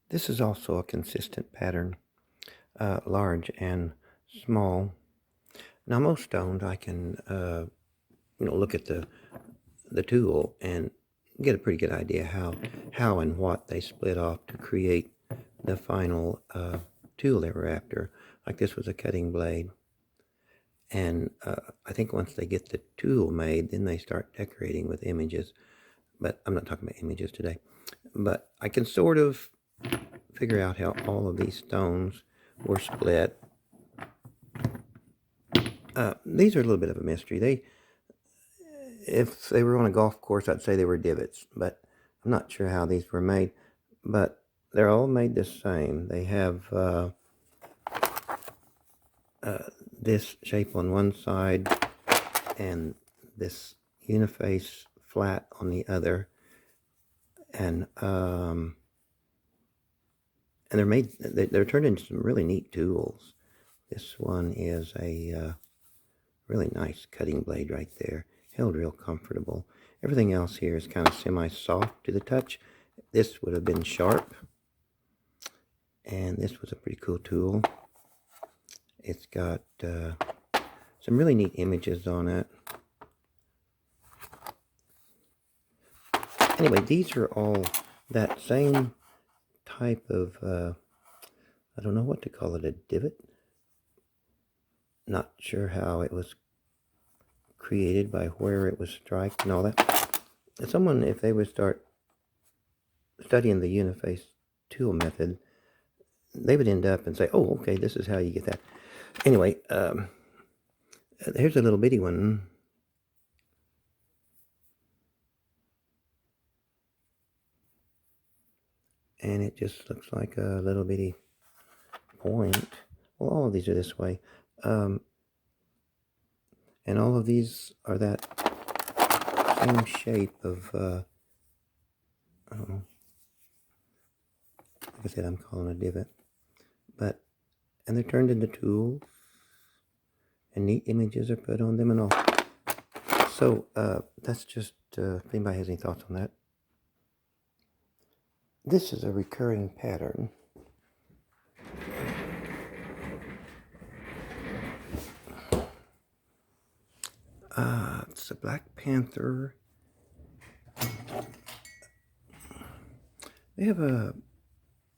This is also a consistent pattern, large and small. Now, most stones I can, look at the tool and get a pretty good idea how and what they split off to create the final tool they were after. Like this was a cutting blade. And I think once they get the tool made, then they start decorating with images. But I'm not talking about images today. But I can sort of figure out how all of these stones were split. These are a little bit of a mystery. If they were on a golf course, I'd say they were divots, but I'm not sure how these were made. But they're all made the same. They have this shape on one side and this uniface flat on the other, and they're turned into some really neat tools. This one is a really nice cutting blade right there, held real comfortable. Everything else here is kind of semi-soft to the touch. This would have been sharp, and this was a pretty cool tool. It's got some really neat images on it. Anyway, these are all that same type of, I don't know what to call it, a divot. Not sure how it was created, by where it was striked and all that. Someone, if they would start studying the uniface tool method, they would end up and say, oh, okay, this is how you get that. Anyway, here's a little bitty one. And it just looks like a little bitty point. Well, all of these are this way. And all of these are that same shape of, I don't know. Like I said, I'm calling a divot. And they're turned into tools. And neat images are put on them and all. So, that's just, if anybody has any thoughts on that. This is a recurring pattern. It's a black panther. They have a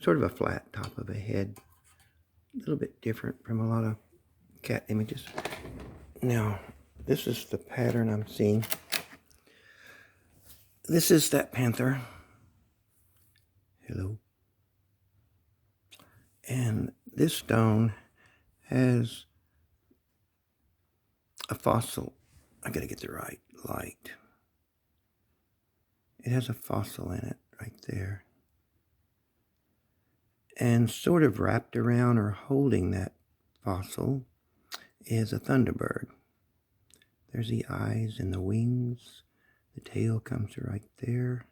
sort of a flat top of a head. A little bit different from a lot of cat images. Now, this is the pattern I'm seeing. This is that panther. Hello. And this stone has a fossil. I gotta get the right light. It has a fossil in it right there. And sort of wrapped around or holding that fossil is a thunderbird. There's the eyes and the wings. The tail comes right there.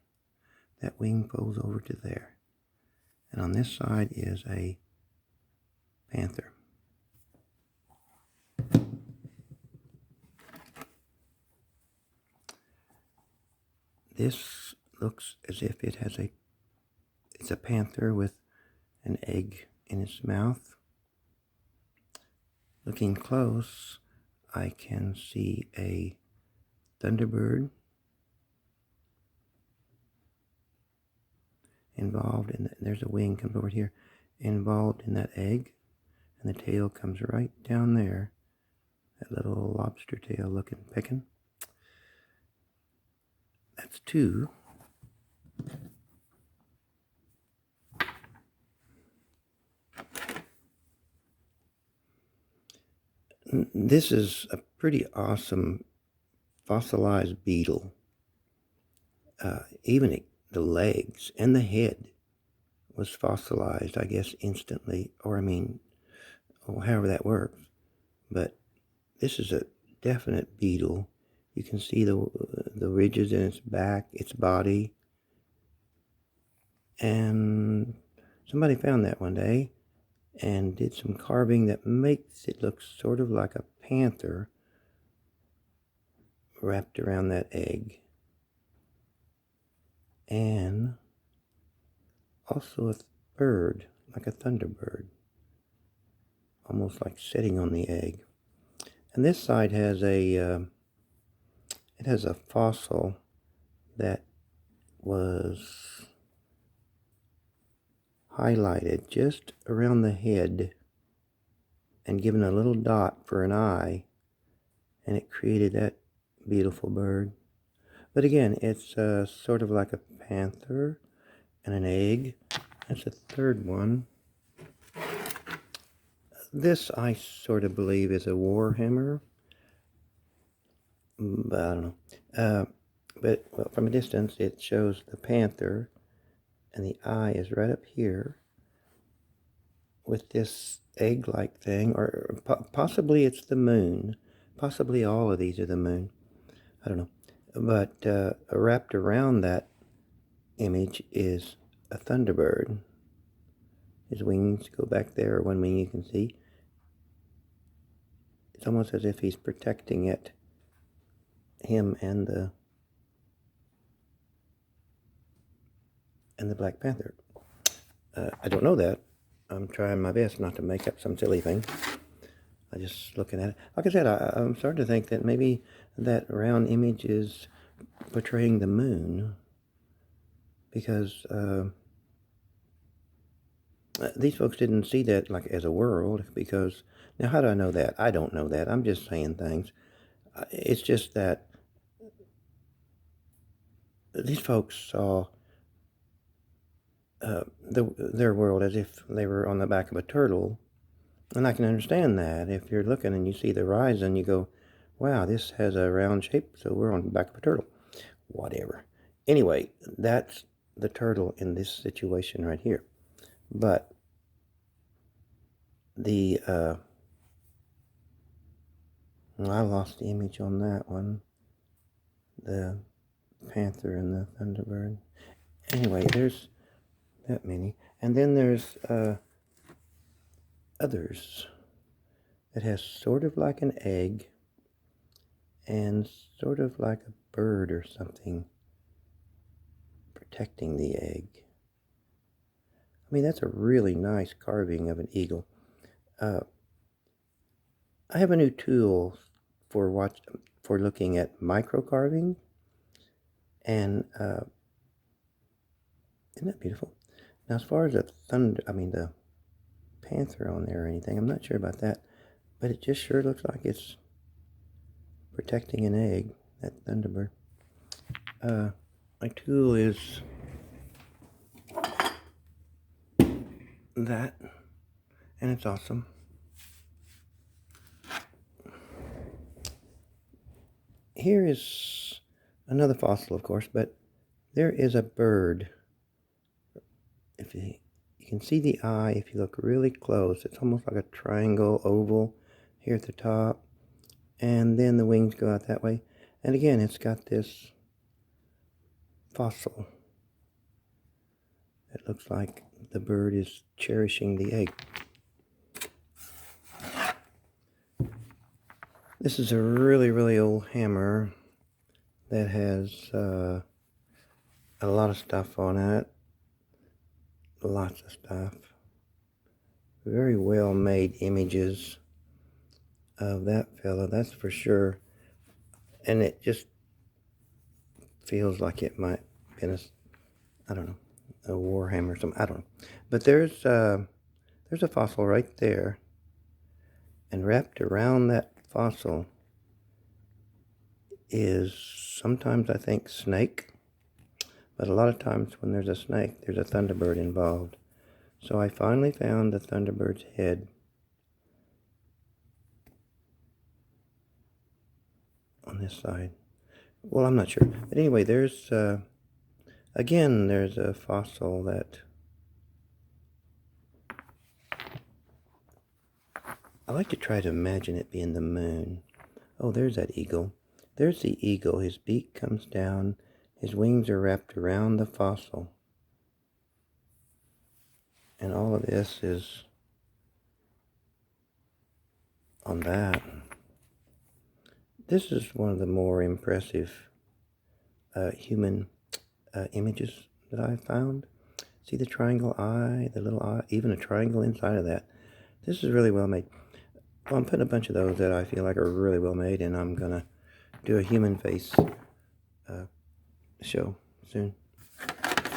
That wing folds over to there. And on this side is a panther. This looks as if it's a panther with an egg in its mouth. Looking close, I can see a thunderbird involved in that. There's a wing comes over here, involved in that egg, and the tail comes right down there. That little lobster tail looking pecking. That's two. This is a pretty awesome fossilized beetle. Even the legs and the head was fossilized, I guess, instantly, or however that works. But this is a definite beetle. You can see the ridges in its back, its body. And somebody found that one day and did some carving that makes it look sort of like a panther wrapped around that egg. And also bird, like a thunderbird, almost like sitting on the egg. And this side has it has a fossil that was highlighted just around the head and given a little dot for an eye, and it created that beautiful bird. But again, it's sort of like a panther and an egg. That's a third one. This I sort of believe is a warhammer, but I don't know. But well, from a distance, it shows the panther, and the eye is right up here with this egg-like thing, or possibly it's the moon. Possibly all of these are the moon. I don't know. But wrapped around that image is a thunderbird. His wings go back there, or one wing you can see. It's almost as if he's protecting it, him and the Black Panther. I don't know that. I'm trying my best not to make up some silly thing. I'm just looking at it. Like I said, I'm starting to think that maybe that round image is portraying the moon, because these folks didn't see that like as a world. Because now, how do I know that? I don't know that. I'm just saying things. It's just that these folks saw their world as if they were on the back of a turtle. And I can understand that. If you're looking and you see the horizon, you go, wow, this has a round shape, so we're on the back of a turtle. Whatever. Anyway, that's the turtle in this situation right here. But the, I lost the image on that one. The panther and the thunderbird. Anyway, there's that many. And then there's others that has sort of like an egg and sort of like a bird or something protecting the egg. I mean, that's a really nice carving of an eagle. I have a new tool for looking at micro carving, and isn't that beautiful? Now, as far as the panther on there or anything, I'm not sure about that, but it just sure looks like it's protecting an egg, that thunderbird. My tool is that, and it's awesome. Here is another fossil, of course, but there is a bird. If you can see the eye, if you look really close, it's almost like a triangle oval here at the top, and then the wings go out that way. And again, it's got this fossil. It looks like the bird is cherishing the egg. This is a really, really old hammer that has a lot of stuff on it. Lots of stuff. Very well made images of that fella, that's for sure. And it just feels like it might have been I don't know, a warhammer or something. I don't know. But there's a fossil right there. And wrapped around that fossil is sometimes, I think, snake. But a lot of times when there's a snake, there's a thunderbird involved. So I finally found the thunderbird's head on this side. Well, I'm not sure. But anyway, there's, again, there's a fossil that I like to try to imagine it being the moon. Oh, there's that eagle. There's the eagle. His beak comes down. His wings are wrapped around the fossil. And all of this is on that. This is one of the more impressive human images that I've found. See the triangle eye, the little eye, even a triangle inside of that. This is really well made. Well, I'm putting a bunch of those that I feel like are really well made, and I'm gonna do a human face show soon.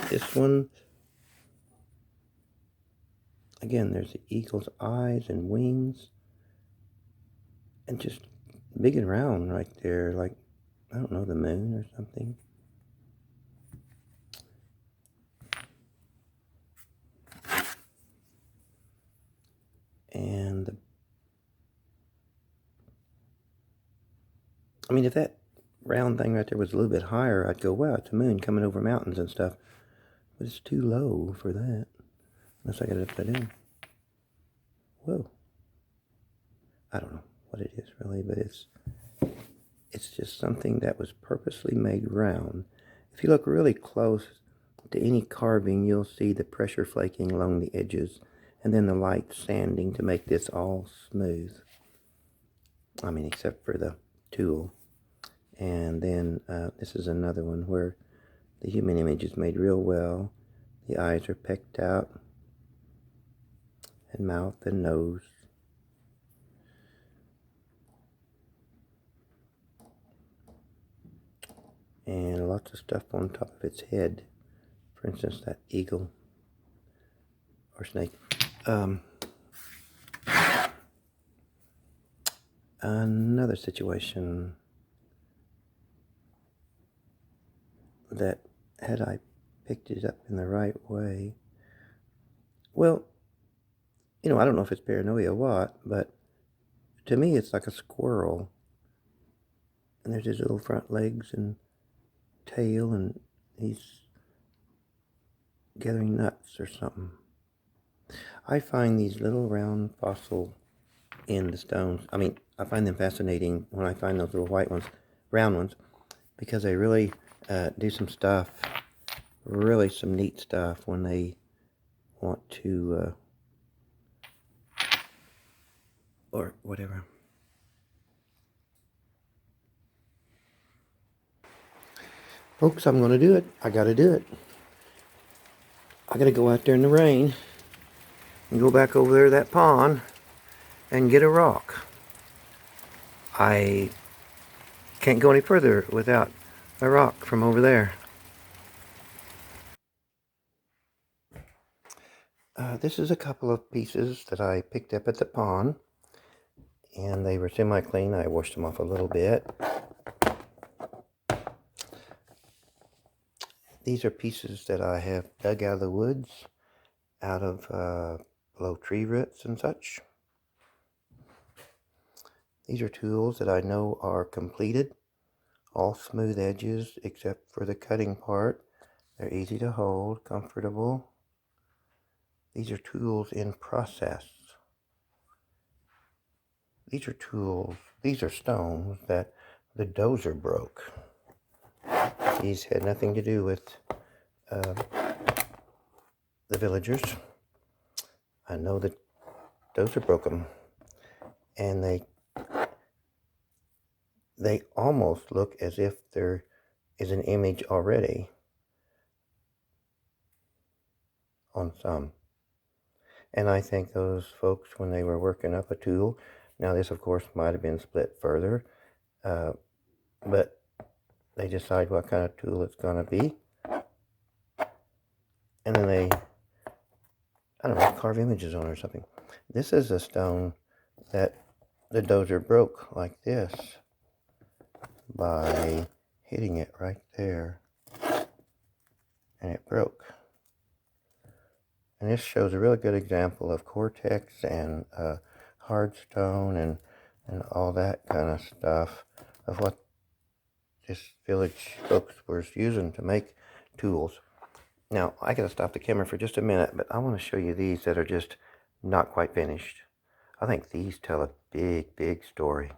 This one, again, there's the eagle's eyes and wings, and just big and round right there, like, I don't know, the moon or something. And I mean, if that round thing right there was a little bit higher, I'd go, wow, it's a moon coming over mountains and stuff. But it's too low for that. Unless I got it upside down. Whoa. I don't know what it is really, but it's just something that was purposely made round. If you look really close to any carving, you'll see the pressure flaking along the edges, and then the light sanding to make this all smooth. I mean, except for the tool. And then this is another one where the human image is made real well. The eyes are pecked out, and mouth and nose. And lots of stuff on top of its head. For instance, that eagle or snake. Another situation that, had I picked it up in the right way, well, you know, I don't know if it's paranoia or what, but to me it's like a squirrel. And there's his little front legs and tail, and he's gathering nuts or something. I find these little round fossil in the stones, I mean, I find them fascinating when I find those little white ones, round ones, because they really do some stuff, really some neat stuff when they want to, or whatever. Folks, I'm going to do it. I got to do it. I got to go out there in the rain and go back over there to that pond and get a rock. I can't go any further without a rock from over there. This is a couple of pieces that I picked up at the pond, and they were semi-clean. I washed them off a little bit. These are pieces that I have dug out of the woods, out of low tree roots and such. These are tools that I know are completed, all smooth edges except for the cutting part. They're easy to hold, comfortable. These are tools in process. These are stones that the dozer broke. These had nothing to do with the villagers. I know that dozer broke them, and they almost look as if there is an image already on some. And I think those folks, when they were working up a tool, now this of course might have been split further, but they decide what kind of tool it's going to be, and then they, I don't know, carve images on it or something. This is a stone that the dozer broke like this by hitting it right there, and it broke. And this shows a really good example of cortex and hard stone and all that kind of stuff of what this village folks was using to make tools. Now, I gotta stop the camera for just a minute, but I want to show you these that are just not quite finished. I think these tell a big, big story.